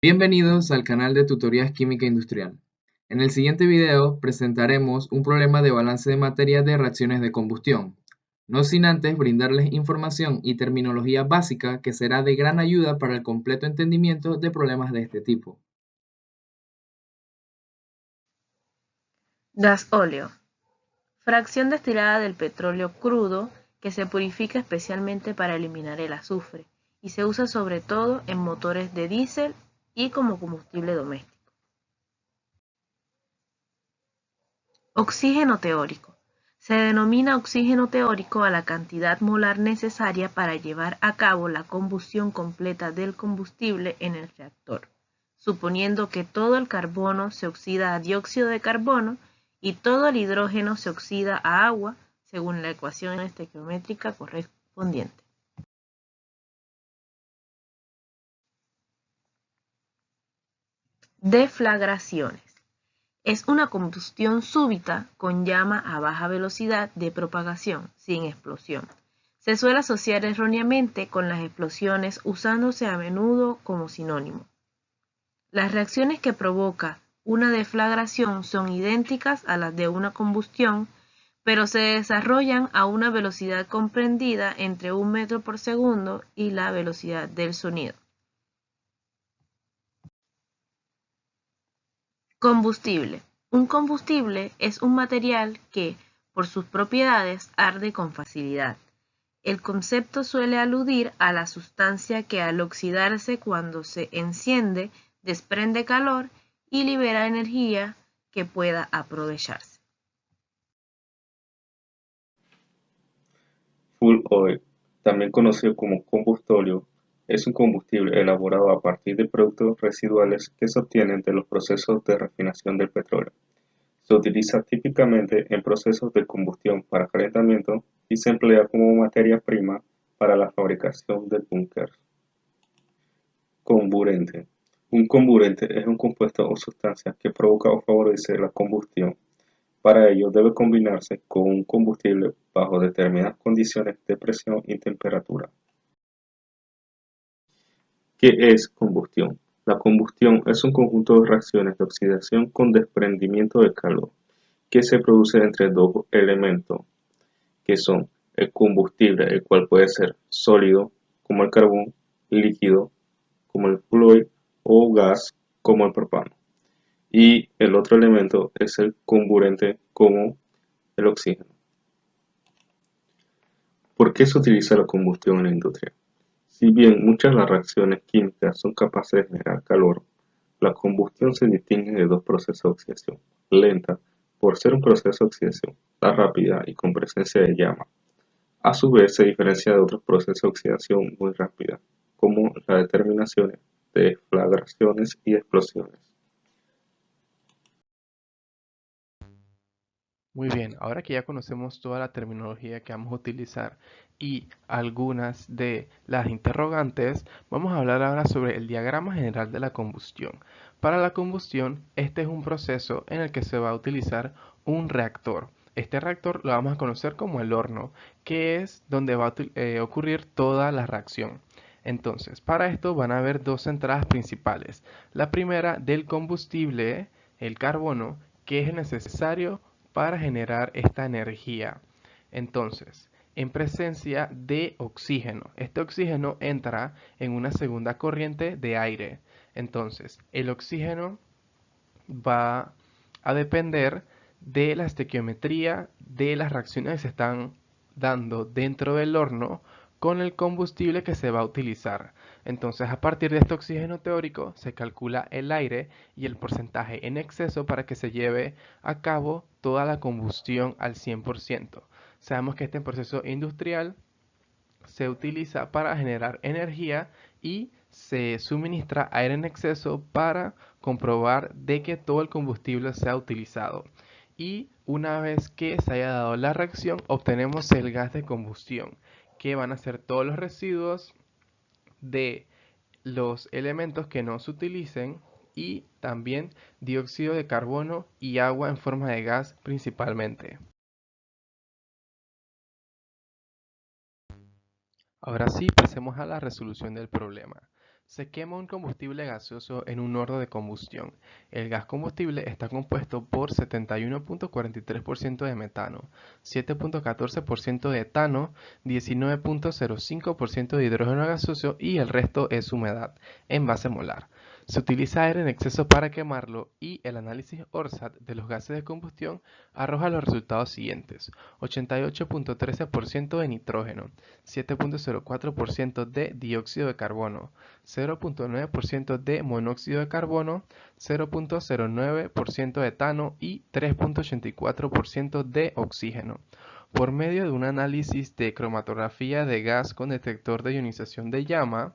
Bienvenidos al canal de Tutorías Química Industrial. En el siguiente video presentaremos un problema de balance de materia de reacciones de combustión, no sin antes brindarles información y terminología básica que será de gran ayuda para el completo entendimiento de problemas de este tipo. Gasóleo: fracción destilada del petróleo crudo que se purifica especialmente para eliminar el azufre y se usa sobre todo en motores de diésel y como combustible doméstico. Oxígeno teórico: se denomina oxígeno teórico a la cantidad molar necesaria para llevar a cabo la combustión completa del combustible en el reactor, suponiendo que todo el carbono se oxida a dióxido de carbono y todo el hidrógeno se oxida a agua, según la ecuación estequiométrica correspondiente. Deflagraciones: es una combustión súbita con llama a baja velocidad de propagación, sin explosión. Se suele asociar erróneamente con las explosiones usándose a menudo como sinónimo. Las reacciones que provoca una deflagración son idénticas a las de una combustión, pero se desarrollan a una velocidad comprendida entre 1 metro por segundo y la velocidad del sonido. Combustible: un combustible es un material que, por sus propiedades, arde con facilidad. El concepto suele aludir a la sustancia que al oxidarse cuando se enciende desprende calor y libera energía que pueda aprovecharse. Fuel oil, también conocido como combustóleo, es un combustible elaborado a partir de productos residuales que se obtienen de los procesos de refinación del petróleo. Se utiliza típicamente en procesos de combustión para calentamiento y se emplea como materia prima para la fabricación de búnker. Comburente. Un comburente es un compuesto o sustancia que provoca o favorece la combustión. Para ello debe combinarse con un combustible bajo determinadas condiciones de presión y temperatura. ¿Qué es combustión? La combustión es un conjunto de reacciones de oxidación con desprendimiento de calor que se produce entre dos elementos, que son el combustible, el cual puede ser sólido, como el carbón, líquido, como el fluido, o gas, como el propano. Y el otro elemento es el comburente, como el oxígeno. ¿Por qué se utiliza la combustión en la industria? Si bien muchas de las reacciones químicas son capaces de generar calor, la combustión se distingue de dos procesos de oxidación: lenta, por ser un proceso de oxidación, la rápida y con presencia de llama. A su vez se diferencia de otros procesos de oxidación muy rápida, como la determinación de deflagraciones y explosiones. Muy bien, ahora que ya conocemos toda la terminología que vamos a utilizar y algunas de las interrogantes, vamos a hablar ahora sobre el diagrama general de la combustión. Para la combustión, este es un proceso en el que se va a utilizar un reactor. Este reactor lo vamos a conocer como el horno, que es donde va a ocurrir toda la reacción. Entonces, para esto van a haber dos entradas principales. La primera del combustible, el carbono, que es necesario para generar esta energía. Entonces, en presencia de oxígeno, este oxígeno entra en una segunda corriente de aire. Entonces, el oxígeno va a depender de la estequiometría de las reacciones que se están dando dentro del horno con el combustible que se va a utilizar. Entonces, a partir de este oxígeno teórico, se calcula el aire y el porcentaje en exceso para que se lleve a cabo toda la combustión al 100%. Sabemos que este proceso industrial se utiliza para generar energía y se suministra aire en exceso para comprobar de que todo el combustible sea utilizado. Y una vez que se haya dado la reacción, obtenemos el gas de combustión, que van a ser todos los residuos de los elementos que no se utilicen y también dióxido de carbono y agua en forma de gas principalmente. Ahora sí, pasemos a la resolución del problema. Se quema un combustible gaseoso en un horno de combustión. El gas combustible está compuesto por 71.43% de metano, 7.14% de etano, 19.05% de hidrógeno gaseoso y el resto es humedad, en base molar. Se utiliza aire en exceso para quemarlo y el análisis ORSAT de los gases de combustión arroja los resultados siguientes: 88.13% de nitrógeno, 7.04% de dióxido de carbono, 0.9% de monóxido de carbono, 0.09% de etano y 3.84% de oxígeno. Por medio de un análisis de cromatografía de gas con detector de ionización de llama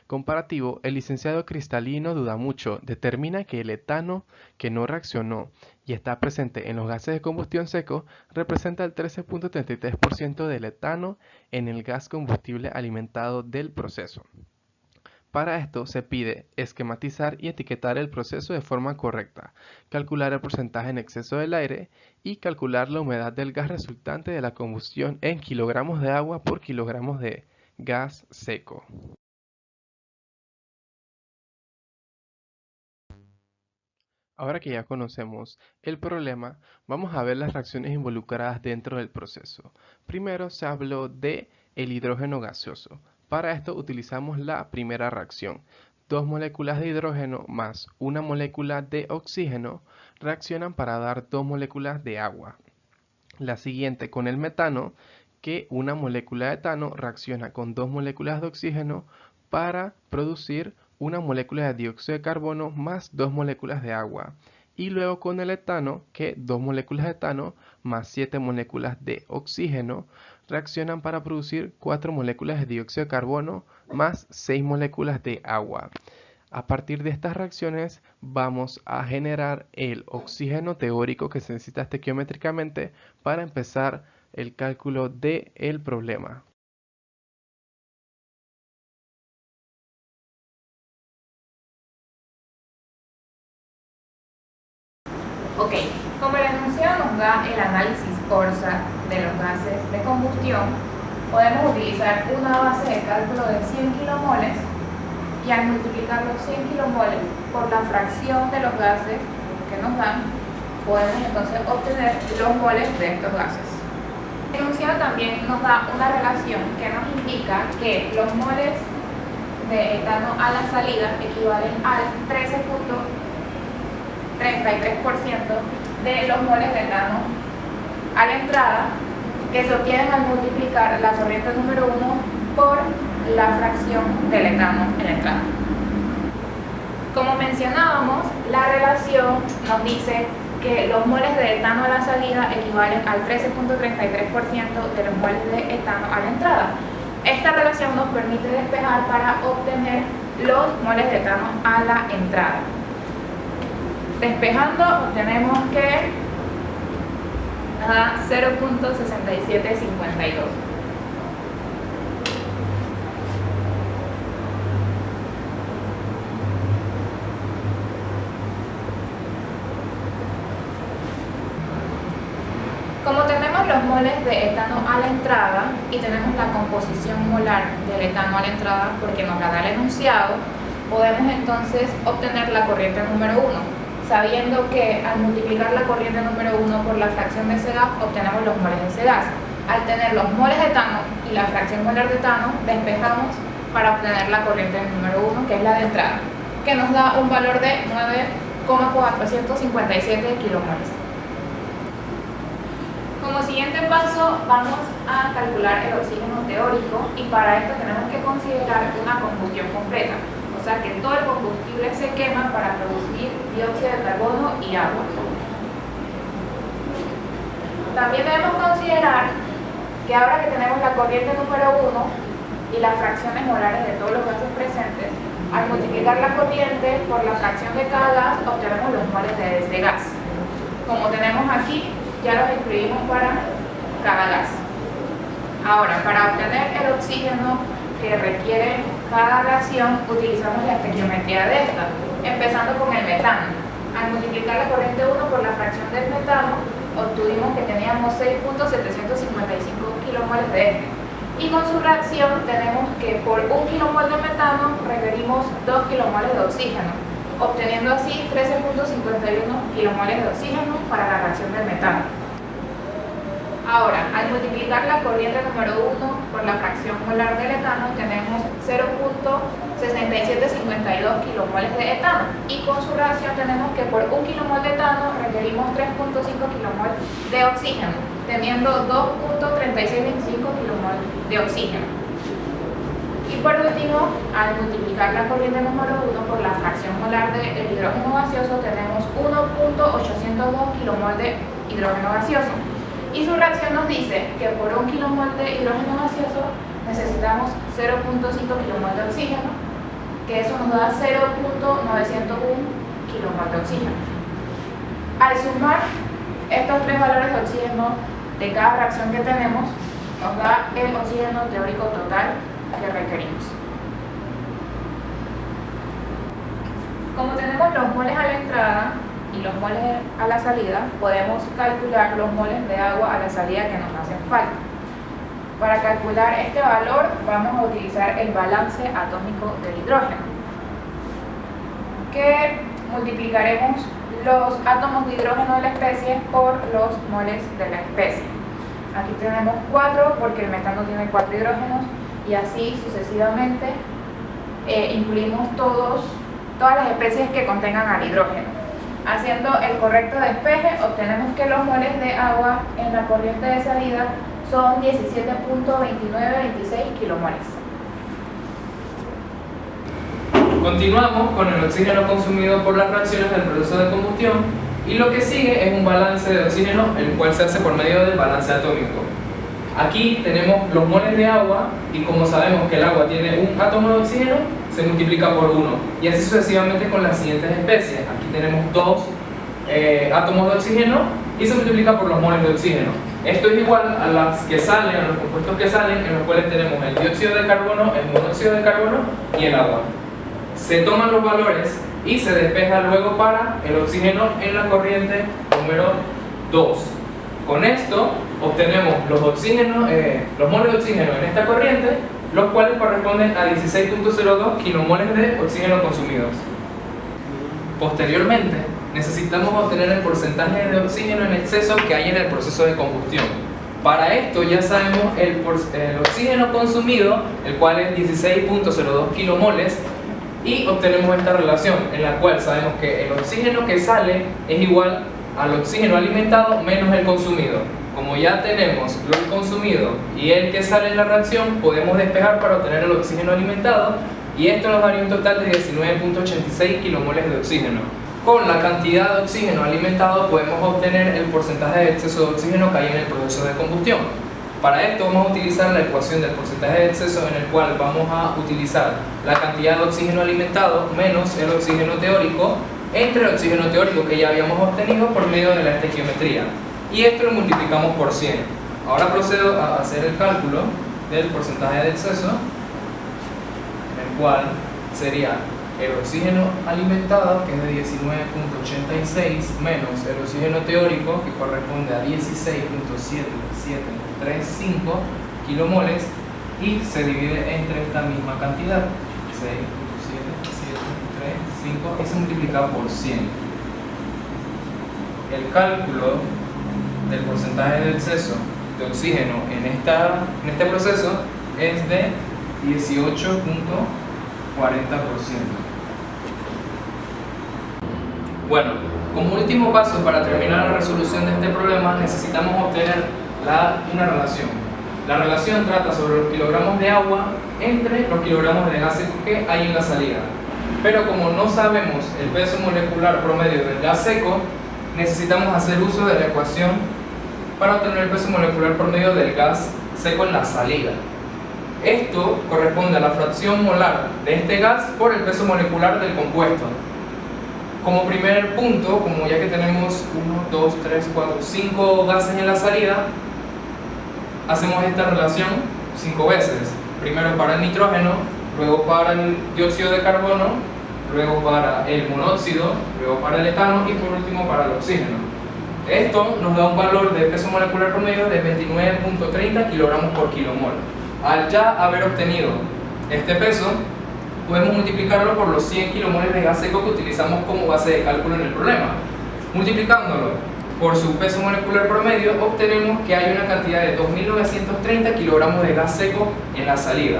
comparativo, el licenciado Cristalino Dudamucho determina que el etano que no reaccionó y está presente en los gases de combustión seco representa el 13.33% del etano en el gas combustible alimentado del proceso. Para esto se pide esquematizar y etiquetar el proceso de forma correcta, calcular el porcentaje en exceso del aire y calcular la humedad del gas resultante de la combustión en kilogramos de agua por kilogramos de gas seco. Ahora que ya conocemos el problema, vamos a ver las reacciones involucradas dentro del proceso. Primero se habló de el hidrógeno gaseoso. Para esto utilizamos la primera reacción. Dos moléculas de hidrógeno más una molécula de oxígeno reaccionan para dar dos moléculas de agua. La siguiente con el metano, que una molécula de etano reacciona con dos moléculas de oxígeno para producir una molécula de dióxido de carbono más dos moléculas de agua. Y luego con el etano, que dos moléculas de etano más 7 moléculas de oxígeno reaccionan para producir 4 moléculas de dióxido de carbono más 6 moléculas de agua. A partir de estas reacciones vamos a generar el oxígeno teórico que se necesita estequiométricamente para empezar el cálculo del problema. Ok, como el enunciado nos da el análisis ORSAT de los gases de combustión, podemos utilizar una base de cálculo de 100 kilomoles y al multiplicar los 100 kilomoles por la fracción de los gases que nos dan, podemos entonces obtener los moles de estos gases. El enunciado también nos da una relación que nos indica que los moles de etano a la salida equivalen al 13.33% de los moles de etano a la entrada, que se obtienen al multiplicar la corriente número 1 por la fracción del etano en la entrada. Como mencionábamos, la relación nos dice que los moles de etano a la salida equivalen al 13.33% de los moles de etano a la entrada. Esta relación nos permite despejar para obtener los moles de etano a la entrada. Despejando obtenemos que da 0.6752. Como tenemos los moles de etano a la entrada y tenemos la composición molar del etano a la entrada porque nos la da el enunciado, podemos entonces obtener la corriente número 1. Sabiendo que al multiplicar la corriente número 1 por la fracción de ese gas, obtenemos los moles de ese gas. Al tener los moles de etano y la fracción molar de etano, despejamos para obtener la corriente número 1, que es la de entrada, que nos da un valor de 9,457 kilomoles. Como siguiente paso, vamos a calcular el oxígeno teórico y para esto tenemos que considerar una combustión completa. O sea que todo el combustible se quema para producir dióxido de carbono y agua. También debemos considerar que ahora que tenemos la corriente número 1 y las fracciones molares de todos los gases presentes, al multiplicar la corriente por la fracción de cada gas, obtenemos los moles de este gas. Como tenemos aquí, ya los escribimos para cada gas. Ahora, para obtener el oxígeno que requiere cada reacción, utilizamos la estequiometría de esta, empezando con el metano. Al multiplicar la corriente 1 por la fracción del metano, obtuvimos que teníamos 6.755 kilomoles de este. Y con su reacción tenemos que por 1 kilomol de metano requerimos 2 kilomoles de oxígeno, obteniendo así 13.51 kilomoles de oxígeno para la reacción del metano. Ahora, al multiplicar la corriente número 1 por la fracción molar del etano, tenemos 0.6752 kilomoles de etano. Y con su reacción tenemos que por 1 kilomol de etano requerimos 3.5 kilomol de oxígeno, teniendo 2.3625 kilomol de oxígeno. Y por último, al multiplicar la corriente número 1 por la fracción molar del hidrógeno gaseoso, tenemos 1.802 kilomol de hidrógeno gaseoso. Y su reacción nos dice que por 1 kilomol de hidrógeno gaseoso necesitamos 0.5 kilomol de oxígeno, que eso nos da 0.901 kilomol de oxígeno. Al sumar estos tres valores de oxígeno de cada reacción que tenemos, nos da el oxígeno teórico total que requerimos. Como tenemos los moles a la entrada y los moles a la salida, podemos calcular los moles de agua a la salida que nos hacen falta. Para calcular este valor vamos a utilizar el balance atómico del hidrógeno, que multiplicaremos los átomos de hidrógeno de la especie por los moles de la especie. Aquí tenemos 4 porque el metano tiene 4 hidrógenos y así sucesivamente incluimos todas las especies que contengan al hidrógeno. Haciendo el correcto despeje, obtenemos que los moles de agua en la corriente de salida son 17.2926 kilomoles. Continuamos con el oxígeno consumido por las reacciones del proceso de combustión y lo que sigue es un balance de oxígeno, el cual se hace por medio del balance atómico. Aquí tenemos los moles de agua y como sabemos que el agua tiene un átomo de oxígeno, se multiplica por 1 y así sucesivamente con las siguientes especies. Aquí tenemos 2 átomos de oxígeno y se multiplica por los moles de oxígeno. Esto es igual a las que salen, a los compuestos que salen, en los cuales tenemos el dióxido de carbono, el monóxido de carbono y el agua. Se toman los valores y se despeja luego para el oxígeno en la corriente número 2. Con esto obtenemos los moles de oxígeno en esta corriente, los cuales corresponden a 16.02 kilomoles de oxígeno consumidos. Posteriormente, necesitamos obtener el porcentaje de oxígeno en exceso que hay en el proceso de combustión. Para esto ya sabemos el oxígeno consumido, el cual es 16.02 kilomoles, y obtenemos esta relación en la cual sabemos que el oxígeno que sale es igual al oxígeno alimentado menos el consumido. Como ya tenemos el consumido y el que sale en la reacción, podemos despejar para obtener el oxígeno alimentado y esto nos daría un total de 19.86 kilomoles de oxígeno. Con la cantidad de oxígeno alimentado podemos obtener el porcentaje de exceso de oxígeno que hay en el proceso de combustión. Para esto vamos a utilizar la ecuación del porcentaje de exceso en el cual vamos a utilizar la cantidad de oxígeno alimentado menos el oxígeno teórico entre el oxígeno teórico que ya habíamos obtenido por medio de la estequiometría. Y esto lo multiplicamos por 100. Ahora procedo a hacer el cálculo del porcentaje de exceso, el cual sería el oxígeno alimentado, que es de 19.86, menos el oxígeno teórico, que corresponde a 16.7735 kilomoles, y se divide entre esta misma cantidad, 6.7735, y se multiplica por 100. El cálculo del porcentaje de exceso de oxígeno en este proceso es de 18.40%. Bueno, como último paso para terminar la resolución de este problema necesitamos obtener una relación. La relación trata sobre los kilogramos de agua entre los kilogramos de gas seco que hay en la salida. Pero como no sabemos el peso molecular promedio del gas seco, necesitamos hacer uso de la ecuación para obtener el peso molecular promedio del gas seco en la salida. Esto corresponde a la fracción molar de este gas por el peso molecular del compuesto. Como primer punto, como ya que tenemos 1, 2, 3, 4, 5 gases en la salida, hacemos esta relación 5 veces. Primero para el nitrógeno, luego para el dióxido de carbono, luego para el monóxido, luego para el etano y por último para el oxígeno. Esto nos da un valor de peso molecular promedio de 29.30 kilogramos por kilomol. Al ya haber obtenido este peso, podemos multiplicarlo por los 100 kilomoles de gas seco que utilizamos como base de cálculo en el problema. Multiplicándolo por su peso molecular promedio, obtenemos que hay una cantidad de 2.930 kilogramos de gas seco en la salida.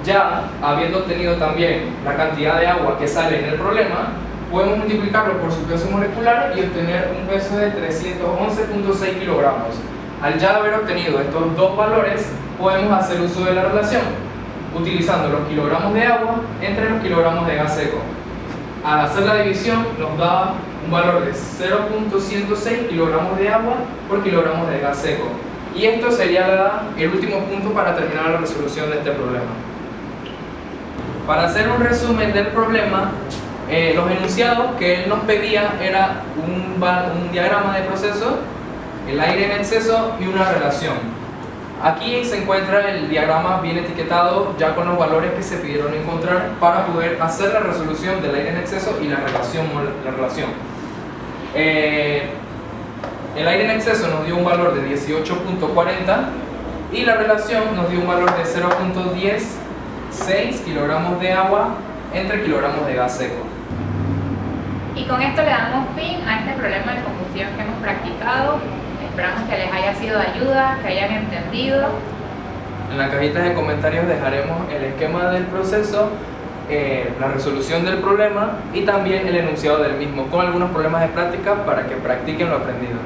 Ya habiendo obtenido también la cantidad de agua que sale en el problema, podemos multiplicarlo por su peso molecular y obtener un peso de 311.6 kilogramos. Al ya haber obtenido estos dos valores, podemos hacer uso de la relación, utilizando los kilogramos de agua entre los kilogramos de gas seco. Al hacer la división nos da un valor de 0.106 kilogramos de agua por kilogramos de gas seco. Y esto sería el último punto para terminar la resolución de este problema. Para hacer un resumen del problema, los enunciados que él nos pedía era un diagrama de proceso, el aire en exceso y una relación. Aquí se encuentra el diagrama bien etiquetado ya con los valores que se pidieron encontrar para poder hacer la resolución del aire en exceso y la relación. El aire en exceso nos dio un valor de 18.40 y la relación nos dio un valor de 0.106 kilogramos de agua entre kilogramos de gas seco. Y con esto le damos fin a este problema de combustión que hemos practicado. Esperamos que les haya sido de ayuda, que hayan entendido. En la cajita de comentarios dejaremos el esquema del proceso, la resolución del problema y también el enunciado del mismo, con algunos problemas de práctica para que practiquen lo aprendido.